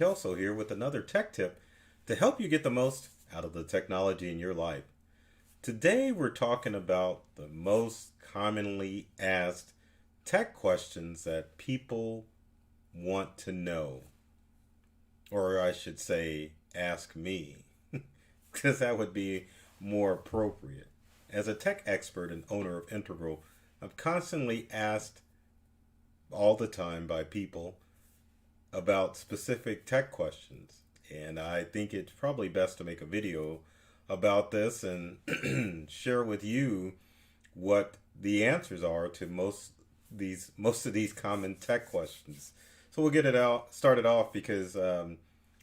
Also here with another tech tip to help you get the most out of the technology in your life. Today we're talking about the most commonly asked tech questions that people want to know, or I should say, ask me, because that would be more appropriate. As a tech expert and owner of Integral, I'm constantly asked all the time by people about specific tech questions. And I think it's probably best to make a video about this and share with you what the answers are to most of these common tech questions. So we'll get it out started off because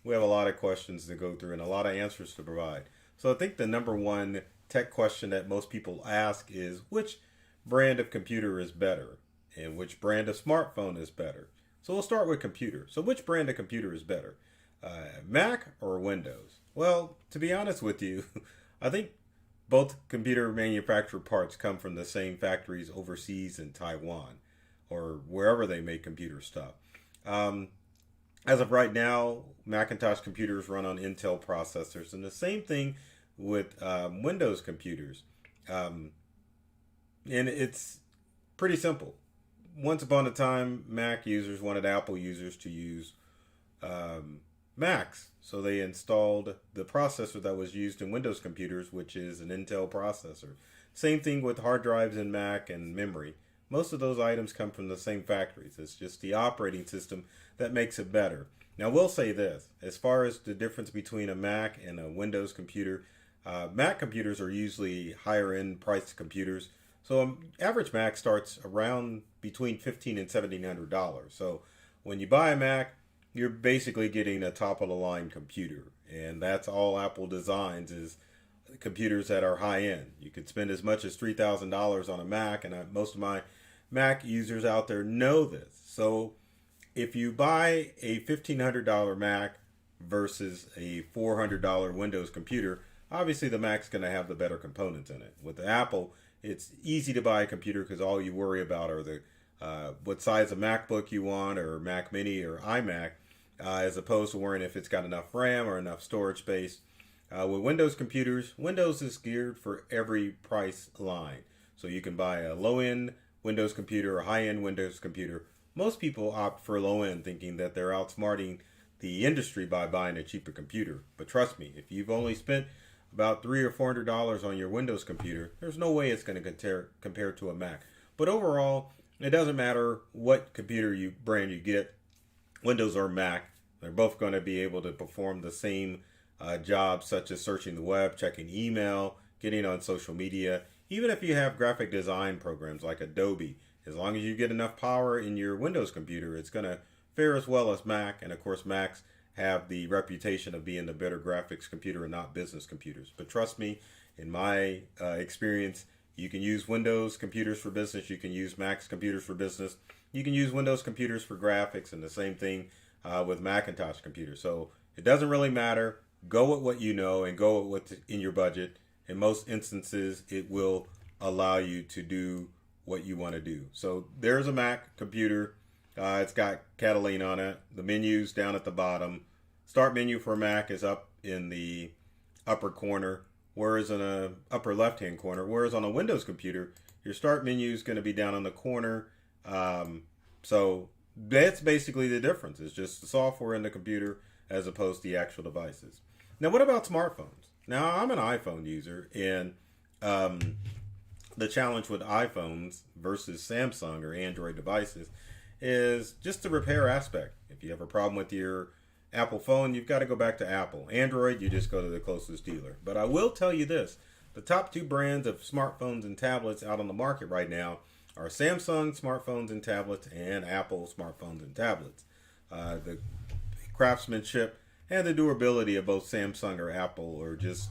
we have a lot of questions to go through and a lot of answers to provide. So I think the number one tech question that most people ask is which brand of computer is better and which brand of smartphone is better. So we'll start with computer. So which brand of computer is better, Mac or Windows? Well, to be honest with you, I think both computer manufacturer parts come from the same factories overseas in Taiwan or wherever they make computer stuff. Um, as of right now, Macintosh computers run on Intel processors, and the same thing with Windows computers. Um, and it's pretty simple. Once upon a time, Mac users wanted Apple users to use Macs. So they installed the processor that was used in Windows computers, which is an Intel processor. Same thing with hard drives in Mac and memory. Most of those items come from the same factories. It's just the operating system that makes it better. Now, we'll say this. As far as the difference between a Mac and a Windows computer, Mac computers are usually higher end priced computers. So an average Mac starts around between $1,500 and $1,700. So when you buy a Mac, you're basically getting a top of the line computer, and that's all Apple designs is computers that are high end. You could spend as much as $3,000 on a Mac, and most of my Mac users out there know this. So if you buy a $1,500 Mac versus a $400 Windows computer, obviously the Mac's going to have the better components in it. With the Apple, it's easy to buy a computer because all you worry about are the what size of MacBook you want or Mac Mini or iMac, as opposed to worrying if it's got enough RAM or enough storage space. With Windows computers, Windows is geared for every price line. So you can buy a low-end Windows computer or high-end Windows computer. Most people opt for low-end thinking that they're outsmarting the industry by buying a cheaper computer. But trust me, if you've only spent about $300 or $400 on your Windows computer, there's no way it's going to compare to a Mac. But overall, it doesn't matter what computer brand you get, Windows or Mac, they're both going to be able to perform the same jobs such as searching the web, checking email, getting on social media. Even if you have graphic design programs like Adobe, as long as you get enough power in your Windows computer, it's going to fare as well as Mac. And of course, Macs have the reputation of being the better graphics computer and not business computers. But trust me, in my experience, you can use Windows computers for business. You can use Mac's computers for business. You can use Windows computers for graphics, and the same thing with Macintosh computers. So it doesn't really matter. Go with what you know and go with what's in your budget. In most instances, it will allow you to do what you want to do. So there's a Mac computer. It's got Catalina on it. The menu's down at the bottom. Start menu for Mac is up in the upper corner, whereas in a upper left-hand corner. Whereas on a Windows computer, your start menu is going to be down in the corner. So that's basically the difference. It's just the software in the computer as opposed to the actual devices. Now, what about smartphones? Now, I'm an iPhone user, and the challenge with iPhones versus Samsung or Android devices is just the repair aspect. If you have a problem with your Apple phone, you've got to go back to Apple. Android, you just go to the closest dealer. But I will tell you this. The top two brands of smartphones and tablets out on the market right now are Samsung smartphones and tablets and Apple smartphones and tablets. The craftsmanship and the durability of both Samsung or Apple are just,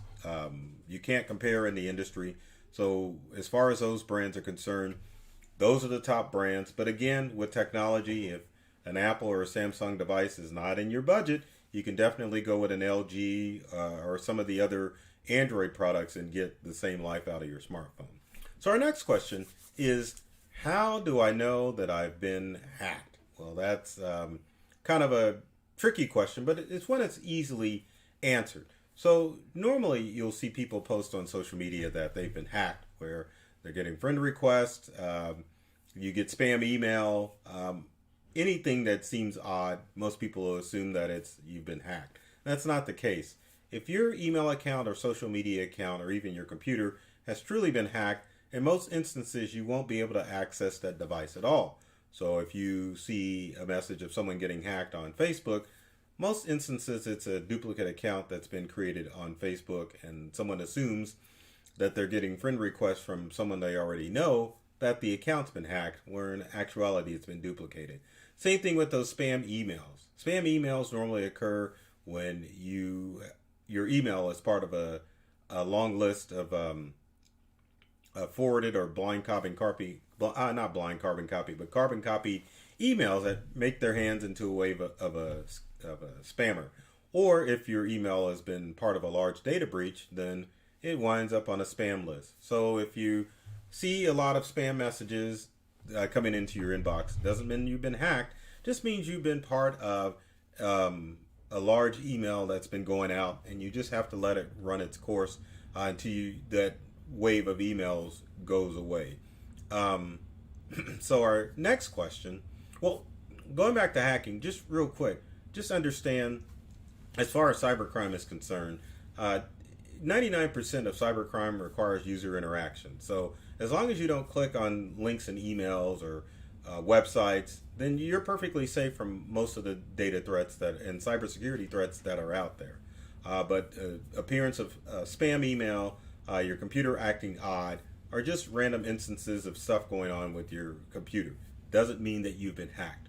you can't compare in the industry. So as far as those brands are concerned, those are the top brands. But again, with technology, if an Apple or a Samsung device is not in your budget, you can definitely go with an LG or some of the other Android products and get the same life out of your smartphone. So our next question is, how do I know that I've been hacked? Well, that's kind of a tricky question, but it's one that's easily answered. So normally you'll see people post on social media that they've been hacked, where they're getting friend requests, you get spam email, anything that seems odd. Most people will assume that it's you've been hacked. That's not the case. If your email account or social media account or even your computer has truly been hacked, in most instances you won't be able to access that device at all. So if you see a message of someone getting hacked on Facebook, most instances it's a duplicate account that's been created on Facebook, and someone assumes that they're getting friend requests from someone they already know, that the account's been hacked, where in actuality it's been duplicated. Same thing with those spam emails. Spam emails normally occur when your email is part of a long list of forwarded or blind carbon copy, not blind carbon copy, but carbon copy emails that make their hands into a wave of a spammer. Or if your email has been part of a large data breach, then it winds up on a spam list. So if you see a lot of spam messages coming into your inbox, doesn't mean you've been hacked, just means you've been part of a large email that's been going out, and you just have to let it run its course until that wave of emails goes away. So our next question, well, going back to hacking, just real quick, just understand, as far as cybercrime is concerned, 99% of cybercrime requires user interaction. So as long as you don't click on links in emails or websites, then you're perfectly safe from most of the data threats and cybersecurity threats that are out there. But appearance of spam email, your computer acting odd, are just random instances of stuff going on with your computer. Doesn't mean that you've been hacked.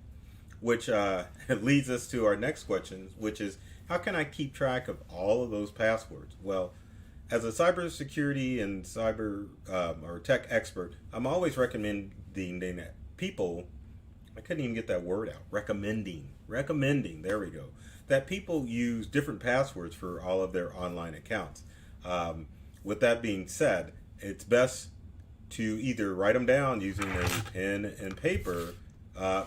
Which leads us to our next question, which is, how can I keep track of all of those passwords? Well, as a cybersecurity and cyber or tech expert, I'm always recommending that people, I couldn't even get that word out, recommending, there we go, that people use different passwords for all of their online accounts. With that being said, it's best to either write them down using a pen and paper,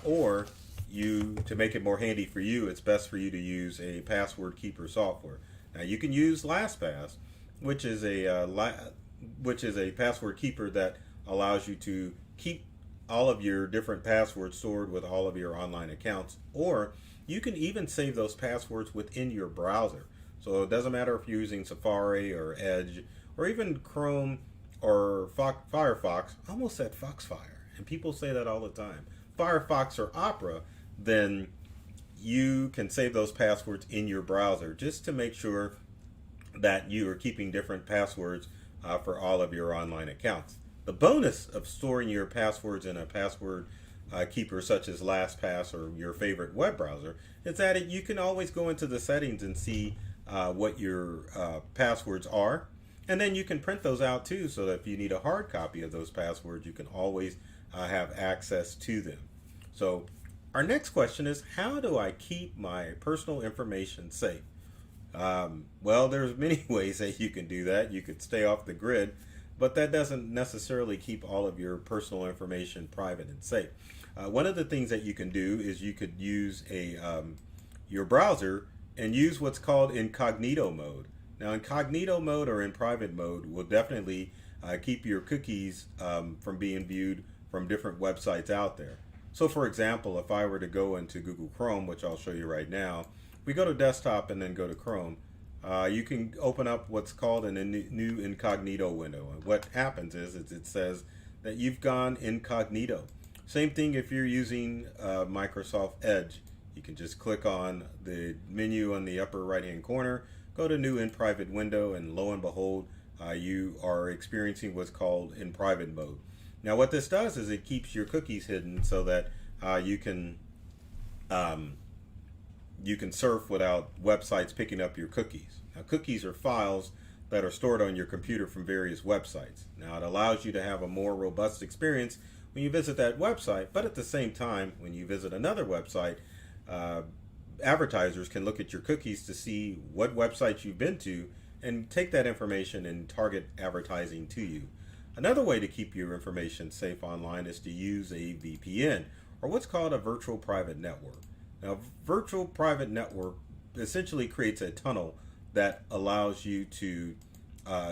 or to make it more handy for you, it's best for you to use a password keeper software. Now you can use LastPass, which is a password keeper that allows you to keep all of your different passwords stored with all of your online accounts, or you can even save those passwords within your browser. So it doesn't matter if you're using Safari or Edge or even Chrome or Firefox. I almost said Foxfire, and people say that all the time. Firefox or Opera, then you can save those passwords in your browser just to make sure that you are keeping different passwords for all of your online accounts. The bonus of storing your passwords in a password keeper such as LastPass or your favorite web browser is that you can always go into the settings and see what your passwords are, and then you can print those out too, so that if you need a hard copy of those passwords, you can always have access to them. So our next question is, how do I keep my personal information safe? Well, there's many ways that you can do that. You could stay off the grid, but that doesn't necessarily keep all of your personal information private and safe. One of the things that you can do is you could use your browser and use what's called incognito mode. Now, incognito mode or in private mode will definitely keep your cookies from being viewed from different websites out there. So for example, if I were to go into Google Chrome, which I'll show you right now, we go to desktop and then go to Chrome, you can open up what's called a new incognito window. And what happens is it says that you've gone incognito. Same thing if you're using Microsoft Edge. You can just click on the menu on the upper right hand corner, go to new in private window, and lo and behold, you are experiencing what's called in private mode. Now what this does is it keeps your cookies hidden so that you can surf without websites picking up your cookies. Now cookies are files that are stored on your computer from various websites. Now it allows you to have a more robust experience when you visit that website, but at the same time, when you visit another website, advertisers can look at your cookies to see what websites you've been to and take that information and target advertising to you. Another way to keep your information safe online is to use a VPN, or what's called a virtual private network. Now, virtual private network essentially creates a tunnel that allows you to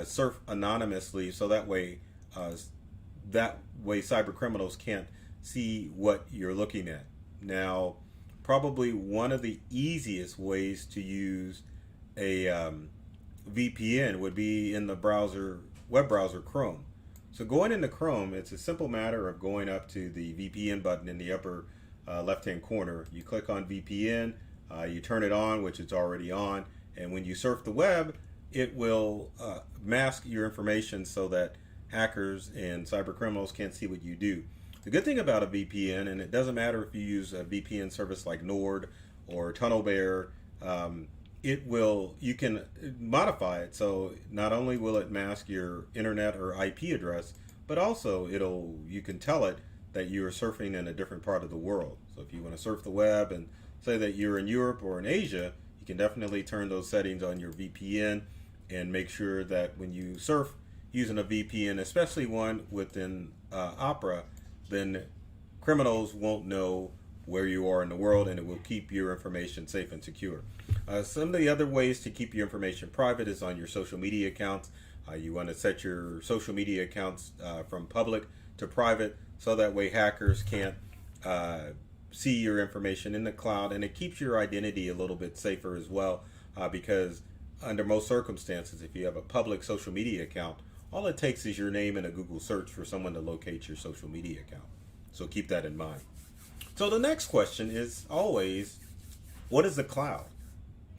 surf anonymously, so uh, that way cyber criminals can't see what you're looking at. Now, probably one of the easiest ways to use a VPN would be in the web browser Chrome. So going into Chrome, it's a simple matter of going up to the VPN button in the upper left-hand corner. You click on VPN, you turn it on, which it's already on, and when you surf the web, it will mask your information so that hackers and cyber criminals can't see what you do. The good thing about a VPN, and it doesn't matter if you use a VPN service like Nord or TunnelBear, you can modify it so not only will it mask your internet or IP address, but also you can tell it that you are surfing in a different part of the world. So if you want to surf the web and say that you're in Europe or in Asia, you can definitely turn those settings on your VPN and make sure that when you surf using a VPN, especially one within Opera, then criminals won't know where you are in the world, and it will keep your information safe and secure. Some of the other ways to keep your information private is on your social media accounts. You want to set your social media accounts from public to private, so that way hackers can't see your information in the cloud, and it keeps your identity a little bit safer as well, because under most circumstances, if you have a public social media account, all it takes is your name and a Google search for someone to locate your social media account. So keep that in mind. So the next question is always, what is the cloud?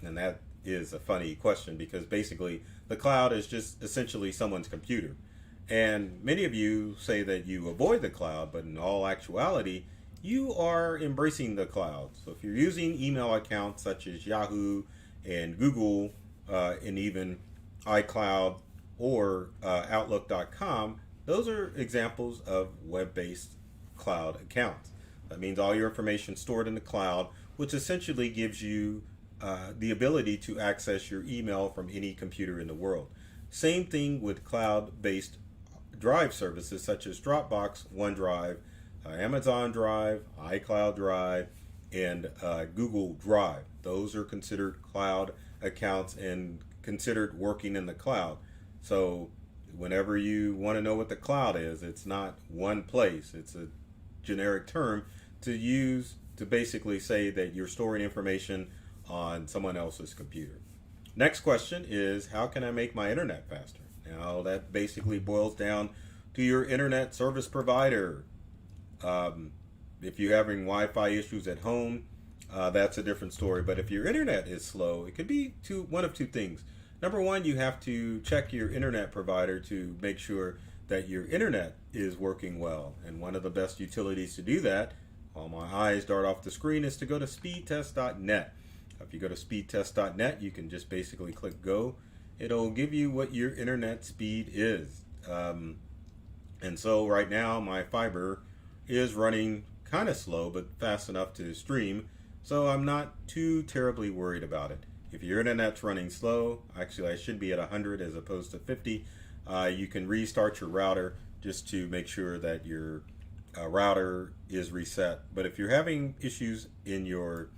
And that is a funny question, because basically the cloud is just essentially someone's computer. And many of you say that you avoid the cloud, but in all actuality, you are embracing the cloud. So if you're using email accounts such as Yahoo and Google and even iCloud or Outlook.com, those are examples of web-based cloud accounts. That means all your information stored in the cloud, which essentially gives you the ability to access your email from any computer in the world. Same thing with cloud-based drive services such as Dropbox, OneDrive, Amazon Drive, iCloud Drive, and Google Drive. Those are considered cloud accounts and considered working in the cloud. So whenever you want to know what the cloud is, it's not one place. It's a generic term to use to basically say that you're storing information on someone else's computer. Next question is, how can I make my internet faster? Now that basically boils down to your internet service provider. If you're having Wi-Fi issues at home, that's a different story. But if your internet is slow, it could be one of two things. Number one, you have to check your internet provider to make sure that your internet is working well. And one of the best utilities to do that, while my eyes dart off the screen, is to go to speedtest.net. If you go to speedtest.net, you can just basically click go. It'll give you what your internet speed is. And so right now my fiber is running kind of slow, but fast enough to stream. So I'm not too terribly worried about it. If your internet's running slow, actually I should be at 100 as opposed to 50, you can restart your router just to make sure that your router is reset. But if you're having issues in your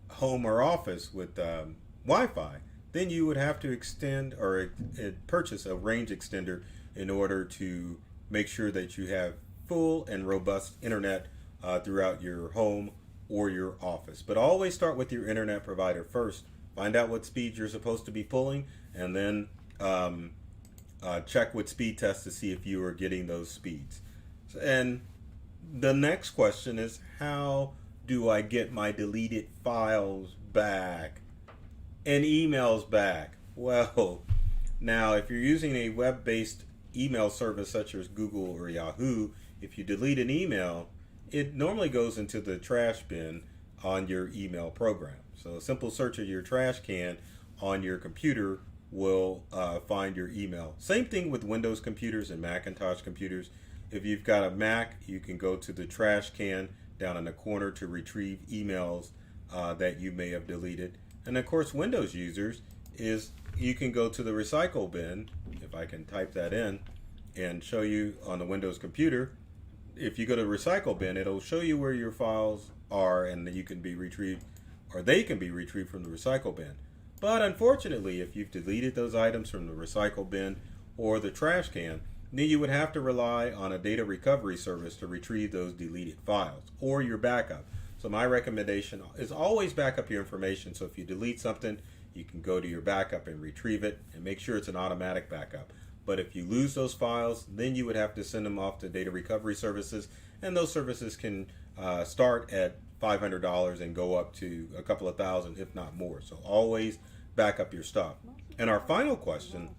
home or office with Wi-Fi, then you would have to extend or purchase a range extender in order to make sure that you have full and robust internet throughout your home or your office. But always start with your internet provider first. Find out what speed you're supposed to be pulling, and then check with speed test to see if you are getting those speeds. And the next question is, how do I get my deleted files back and emails back? Well, now if you're using a web-based email service such as Google or Yahoo, if you delete an email, it normally goes into the trash bin on your email program. So a simple search of your trash can on your computer will find your email. Same thing with Windows computers and Macintosh computers. If you've got a Mac, you can go to the trash can down in the corner to retrieve emails that you may have deleted. And of course, Windows users, you can go to the recycle bin, if I can type that in and show you on the Windows computer. If you go to recycle bin, it'll show you where your files are, and you can be retrieved, or they can be retrieved from the recycle bin. But unfortunately, if you've deleted those items from the recycle bin or the trash can, then you would have to rely on a data recovery service to retrieve those deleted files or your backup. So my recommendation is always back up your information. So if you delete something, you can go to your backup and retrieve it, and make sure it's an automatic backup. But if you lose those files, then you would have to send them off to data recovery services, and those services can start at $500 and go up to a couple of thousand, if not more. So always back up your stuff. And our final question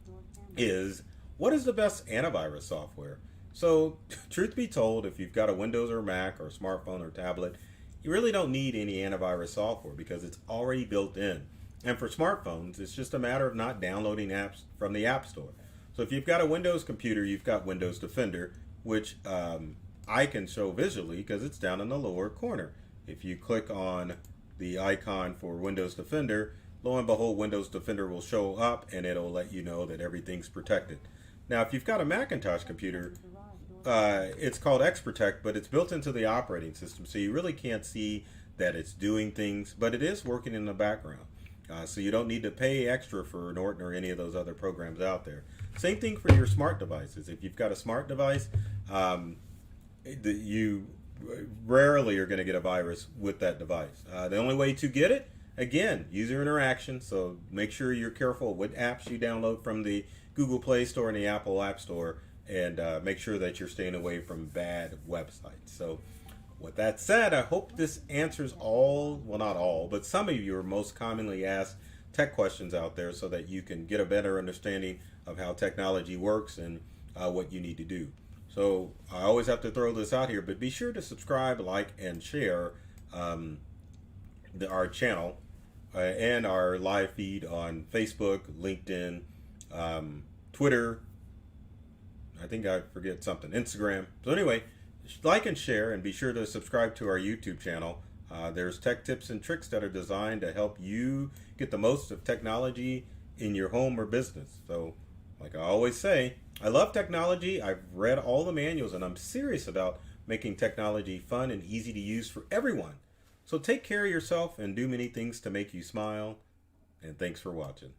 is, what is the best antivirus software? So truth be told, if you've got a Windows or Mac or a smartphone or tablet, you really don't need any antivirus software because it's already built in. And for smartphones, it's just a matter of not downloading apps from the App Store. So if you've got a Windows computer, you've got Windows Defender, which I can show visually because it's down in the lower corner. If you click on the icon for Windows Defender, lo and behold, Windows Defender will show up and it'll let you know that everything's protected. Now, if you've got a Macintosh computer, it's called XProtect, but it's built into the operating system, so you really can't see that it's doing things, but it is working in the background. So you don't need to pay extra for Norton or any of those other programs out there. Same thing for your smart devices. If you've got a smart device, you rarely are going to get a virus with that device. The only way to get it, again, user interaction. So make sure you're careful what apps you download from the Google Play Store and the Apple App Store, and make sure that you're staying away from bad websites. So with that said, I hope this answers all, well, not all, but some of your most commonly asked tech questions out there so that you can get a better understanding of how technology works and what you need to do. So I always have to throw this out here, but be sure to subscribe, like, and share our channel and our live feed on Facebook, LinkedIn, Twitter, I think I forget something, Instagram. So anyway, like and share, and be sure to subscribe to our YouTube channel. There's tech tips and tricks that are designed to help you get the most of technology in your home or business. So like I always say, I love technology. I've read all the manuals, and I'm serious about making technology fun and easy to use for everyone. So take care of yourself and do many things to make you smile. And thanks for watching.